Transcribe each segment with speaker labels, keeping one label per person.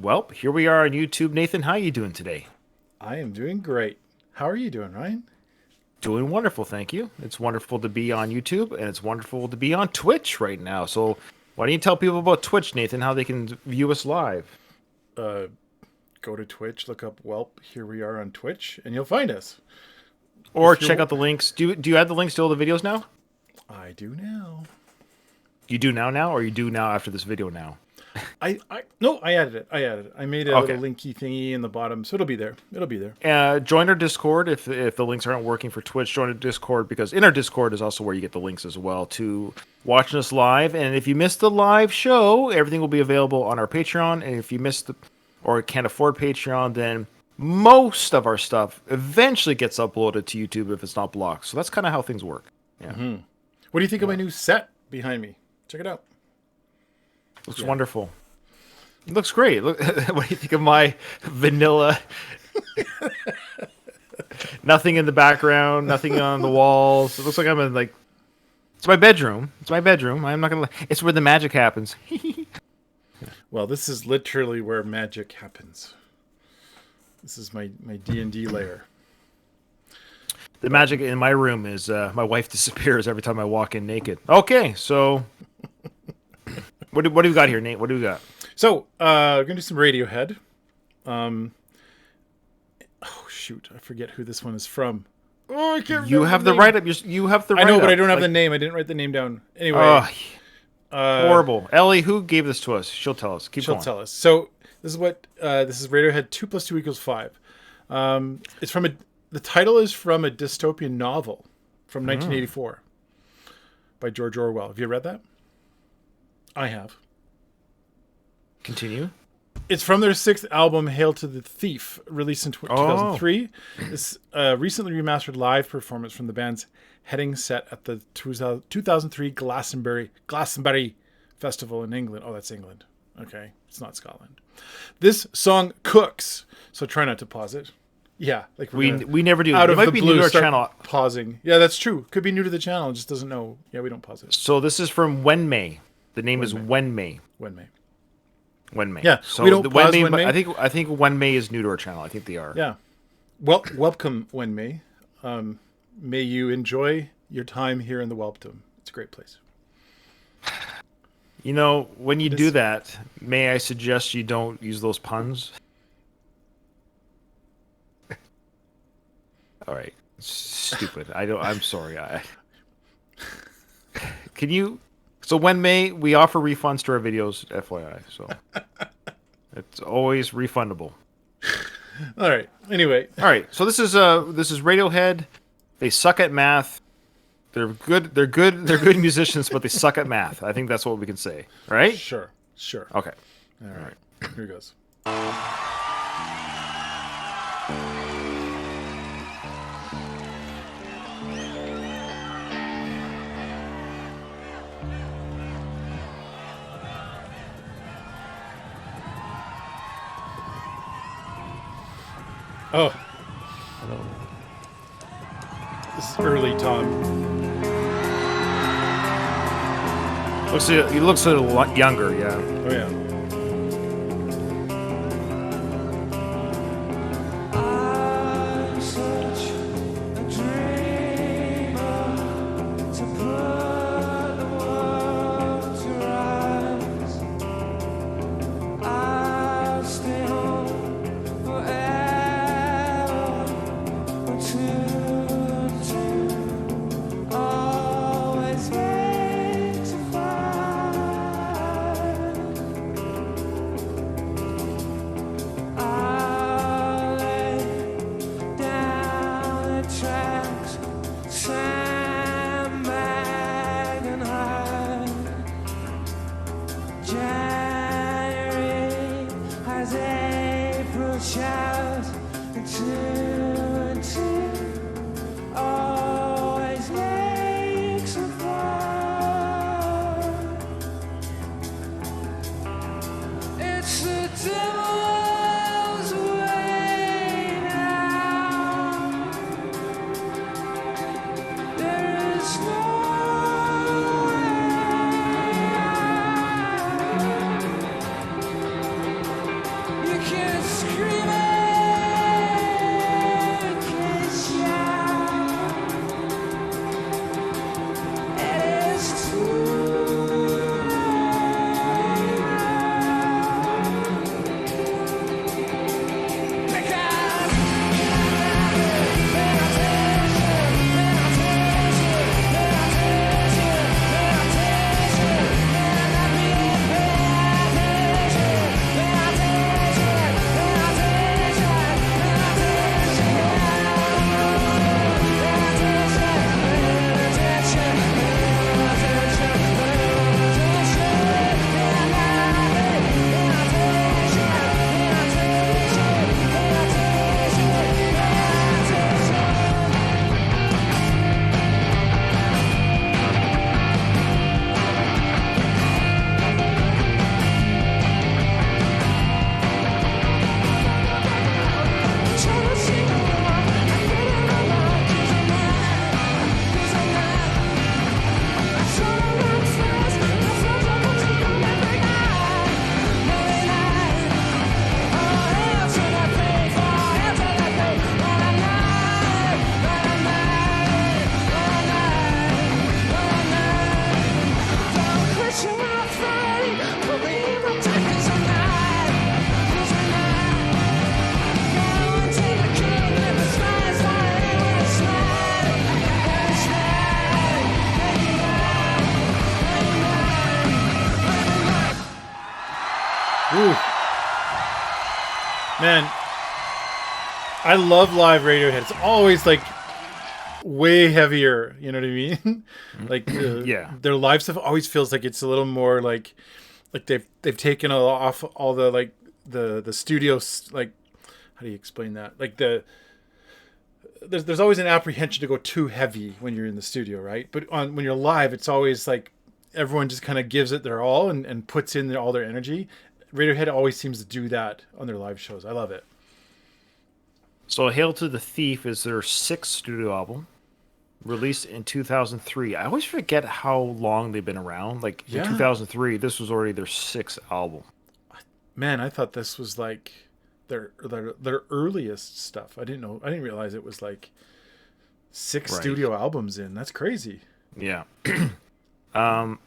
Speaker 1: Well, here we are on YouTube. Nathan, how are you doing today?
Speaker 2: I am doing great. How are you doing, Ryan?
Speaker 1: Doing wonderful, thank you. It's wonderful to be on YouTube, and it's wonderful to be on Twitch right now. So, why don't you tell people about Twitch, Nathan, how they can view us live?
Speaker 2: Uh, Go to Twitch, look up Welp. Here we are on Twitch, and you'll find us.
Speaker 1: Or
Speaker 2: If
Speaker 1: check
Speaker 2: you're,
Speaker 1: out the links. Do you add the links to all the videos now?
Speaker 2: I do now.
Speaker 1: You do now, or you do now after this video now?
Speaker 2: I added it. I made a
Speaker 1: Okay.
Speaker 2: little linky thingy in the bottom, so it'll be there. It'll be there.
Speaker 1: Join our Discord if the links aren't working for Twitch. Join our Discord because in our Discord is also where you get the links as well to watching us live. And if you missed the live show, everything will be available on our Patreon. And if you missed or can't afford Patreon, then most of our stuff eventually gets uploaded to YouTube if it's not blocked. So that's kind of how things work. Yeah,
Speaker 2: What do you think of my new set behind me? Check it out.
Speaker 1: looks wonderful. It looks great. Look, what do you think of my vanilla? Nothing in the background, nothing on the walls. It looks like I'm in it's my bedroom. It's my bedroom. I'm not gonna. It's where the magic happens.
Speaker 2: Well, this is literally where magic happens. This is my D&D lair.
Speaker 1: The magic in my room is my wife disappears every time I walk in naked. Okay, so what do we got here, Nate? What do we got?
Speaker 2: So, we're gonna do some Radiohead. Oh shoot, I forget who this one is from. Oh, I can't.
Speaker 1: You
Speaker 2: remember
Speaker 1: have
Speaker 2: the
Speaker 1: the
Speaker 2: name.
Speaker 1: write up. You have the.
Speaker 2: I know,
Speaker 1: write-up.
Speaker 2: but I don't have the name. I didn't write the name down. Anyway,
Speaker 1: Horrible. Ellie, who gave this to us? She'll tell us. Keep
Speaker 2: she'll
Speaker 1: going.
Speaker 2: tell us. So this is Radiohead 2 + 2 = 5. It's from the title is from a dystopian novel from 1984 by George Orwell. Have you read that? I have.
Speaker 1: Continue.
Speaker 2: It's from their 6th album, Hail to the Thief, released in 2003. This recently remastered live performance from the band's heading set at the 2003 Glastonbury Festival in England. Oh, that's England. Okay, it's not Scotland. This song cooks, so try not to pause it. Yeah, like
Speaker 1: We never do.
Speaker 2: out
Speaker 1: It
Speaker 2: of
Speaker 1: might
Speaker 2: the
Speaker 1: be
Speaker 2: blue
Speaker 1: new to our
Speaker 2: start
Speaker 1: channel.
Speaker 2: pausing. Yeah, that's true. Could be new to the channel, just doesn't know. Yeah, we don't pause it.
Speaker 1: So this is from Wenmei. The name is Wenmei.
Speaker 2: When May.
Speaker 1: Wenmei.
Speaker 2: Yeah,
Speaker 1: So
Speaker 2: we don't
Speaker 1: the
Speaker 2: pause
Speaker 1: Wenmei.
Speaker 2: Wenmei.
Speaker 1: I think Wenmei is new to our channel. I think they are.
Speaker 2: Yeah. Well, welcome, When May. May you enjoy your time here in the Welpdom. It's a great place.
Speaker 1: You know, when you do that, may I suggest you don't use those puns? All right. Stupid. I'm sorry. Can you? So when May we offer refunds to our videos, FYI. So it's always refundable.
Speaker 2: All right. Anyway,
Speaker 1: All right. So this is Radiohead. They suck at math. They're good. They're good musicians, but they suck at math. I think that's what we can say, right?
Speaker 2: sure.
Speaker 1: Okay.
Speaker 2: All right. Here goes. Oh. This is early Tom.
Speaker 1: He looks a little younger. Yeah.
Speaker 2: Oh yeah.
Speaker 3: I'm such a dreamer to put the world to rights. I'll stay home forever, but two always makes a fight. I'll lay down the tracks, sandbag and hide. January has April showers, and two always makes a fire. It's the devil's way now. There is no way out.
Speaker 2: Ooh. Man, I love live Radiohead. It's always like way heavier. You know what I mean? Like
Speaker 1: Yeah.
Speaker 2: their live stuff always feels like it's a little more like they've taken off all the like the studios. Like, how do you explain that? Like there's always an apprehension to go too heavy when you're in the studio, right? But when you're live, it's always like everyone just kind of gives it their all and puts in all their energy. Radiohead always seems to do that on their live shows. I love it.
Speaker 1: So Hail to the Thief is their 6th studio album, released in 2003. I always forget how long they've been around. Like in
Speaker 2: Yeah.
Speaker 1: 2003, this was already their 6th album.
Speaker 2: Man, I thought this was like their earliest stuff. I didn't realize it was like 6
Speaker 1: Right.
Speaker 2: studio albums in. That's crazy.
Speaker 1: Yeah. What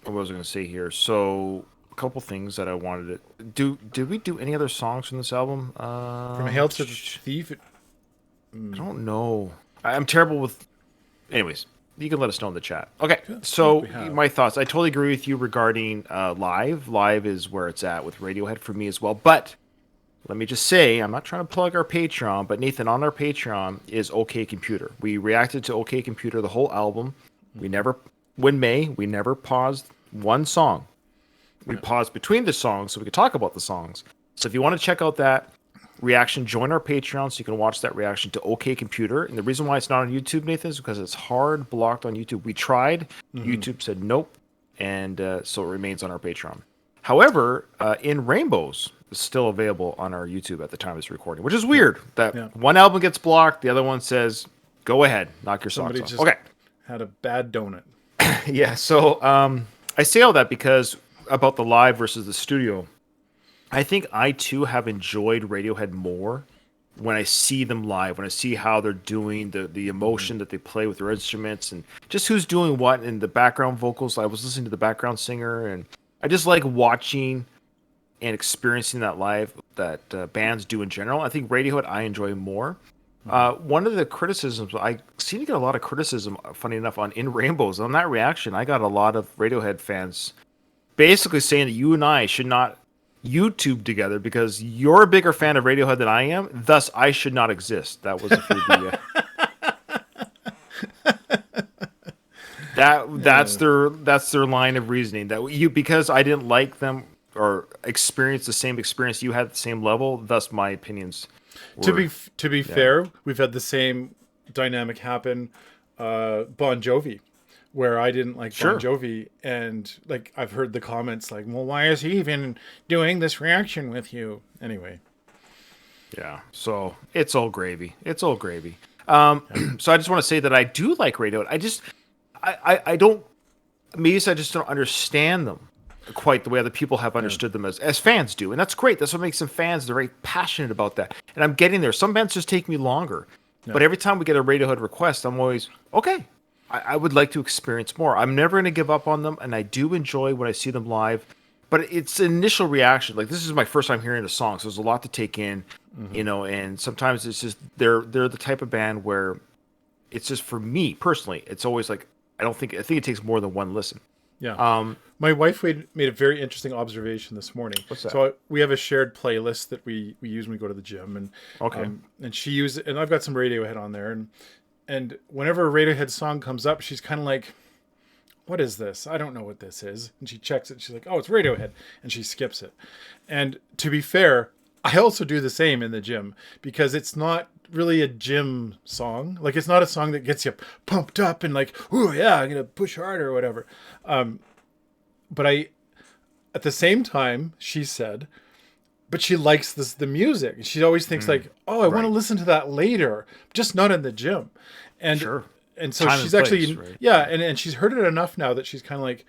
Speaker 1: was I going to say here? So a couple things that I wanted to do. Did we do any other songs from this album?
Speaker 2: From Hail to the Thief.
Speaker 1: I don't know. I'm terrible with. Anyways, you can let us know in the chat. Okay, so
Speaker 2: we have.
Speaker 1: my thoughts. I totally agree with you regarding live. Live is where it's at with Radiohead for me as well. But let me just say, I'm not trying to plug our Patreon, but Nathan, on our Patreon is OK Computer. We reacted to OK Computer, the whole album. We never, when May, we never paused one song. We paused between the songs so we could talk about the songs. So if you want to check out that reaction, join our Patreon so you can watch that reaction to OK Computer. And the reason why it's not on YouTube, Nathan, is because it's hard blocked on YouTube. We tried. YouTube said nope. And so it remains on our Patreon. However, In Rainbows is still available on our YouTube at the time of this recording, which is weird that one album gets blocked. The other one says, go ahead, knock your
Speaker 2: Somebody
Speaker 1: socks off.
Speaker 2: just
Speaker 1: Okay.
Speaker 2: had a bad donut.
Speaker 1: Yeah, so I say all that because about the live versus the studio, I think I too have enjoyed Radiohead more when I see them live, when I see how they're doing the emotion that they play with their instruments and just who's doing what in the background vocals. I was listening to the background singer, and I just like watching and experiencing that live that bands do in general. I think Radiohead I enjoy more. One of the criticisms, I seem to get a lot of criticism, funny enough, on In Rainbows. On that reaction, I got a lot of Radiohead fans basically saying that you and I should not YouTube together because you're a bigger fan of Radiohead than I am. Thus, I should not exist. That was a freebie. That's their line of reasoning. That you because I didn't like them or experience the same experience you had at the same level. Thus, my opinions.
Speaker 2: To be fair, we've had the same dynamic happen. Bon Jovi, where I didn't like Bon Jovi, and like I've heard the comments like, "Well, why is he even doing this reaction with you?" Anyway,
Speaker 1: yeah. So it's all gravy. It's all gravy. So I just want to say that I do like Radiohead. I don't. Maybe I just don't understand them quite the way other people have understood them as fans do, and that's great. That's what makes them fans. They're very passionate about that, and I'm getting there. Some bands just take me longer, but every time we get a Radiohead request, I'm always okay. I would like to experience more. I'm never going to give up on them, and I do enjoy when I see them live. But it's initial reaction. Like this is my first time hearing the song, so there's a lot to take in, you know. And sometimes it's just they're the type of band where it's just for me personally. It's always like I think it takes more than one listen.
Speaker 2: yeah. My wife made a very interesting observation this morning.
Speaker 1: What's that?
Speaker 2: So we have a shared playlist that we use when we go to the gym, and and she uses and I've got some Radiohead on there, and whenever a Radiohead song comes up, she's kind of like, what is this? I don't know what this is. And she checks it. She's like, oh, it's Radiohead. And she skips it. And to be fair, I also do the same in the gym because it's not really a gym song. Like, it's not a song that gets you pumped up and like, oh, yeah, I'm going to push harder or whatever. But at the same time, she said, but she likes the music. She always thinks like, oh, I want to listen to that later, just not in the gym. And and so she's actually and she's heard it enough now that she's kind of like,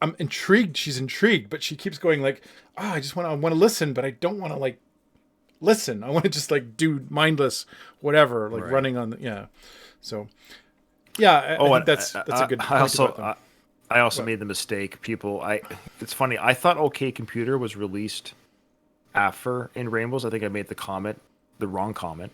Speaker 2: I'm intrigued. She's intrigued, but she keeps going like, I want to listen, but I don't want to like listen. I want to just like do mindless whatever, like running on the So I think that's a good point.
Speaker 1: I also made the mistake. It's funny. I thought OK Computer was released after In Rainbows. I think I made the wrong comment,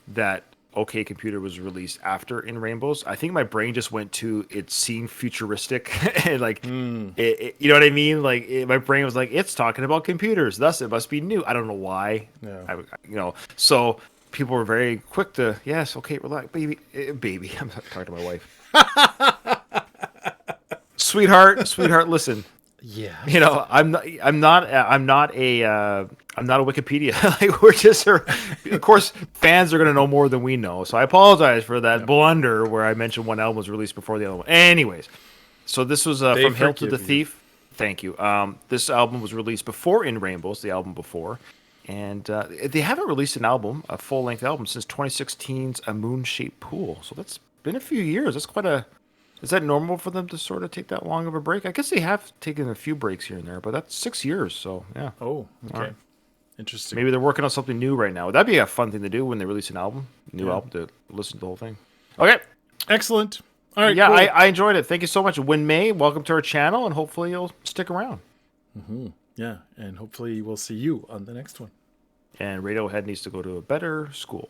Speaker 1: that OK Computer was released after In Rainbows, I think my brain just went to it seemed futuristic and like you know what I mean? Like my brain was like, it's talking about computers, thus it must be new. I don't know why.
Speaker 2: Yeah.
Speaker 1: So people were very quick to yes, okay, relax, baby. I'm talking to my wife. Sweetheart, listen.
Speaker 2: Yeah.
Speaker 1: I'm not a Wikipedia. Like we're just, of course, fans are gonna know more than we know. So I apologize for that blunder where I mentioned one album was released before the other one. Anyways, so this was from Hail to the
Speaker 2: forgive you.
Speaker 1: Thief. Thank you. This album was released before In Rainbows, the album before, and they haven't released an album, a full length album, since 2016's A Moon Shaped Pool. So that's been a few years. That's quite a. Is that normal for them to sort of take that long of a break? I guess they have taken a few breaks here and there, but that's 6 years. So yeah.
Speaker 2: Oh, okay.
Speaker 1: Alright.
Speaker 2: Interesting.
Speaker 1: Maybe they're working on something new right now. That'd be a fun thing to do when they release an album, album, to listen to the whole thing. Okay.
Speaker 2: Excellent. All right.
Speaker 1: Yeah,
Speaker 2: cool.
Speaker 1: I enjoyed it. Thank you so much. Win May, welcome to our channel, and hopefully you'll stick around.
Speaker 2: Yeah, and hopefully we'll see you on the next one.
Speaker 1: And Radiohead needs to go to a better school.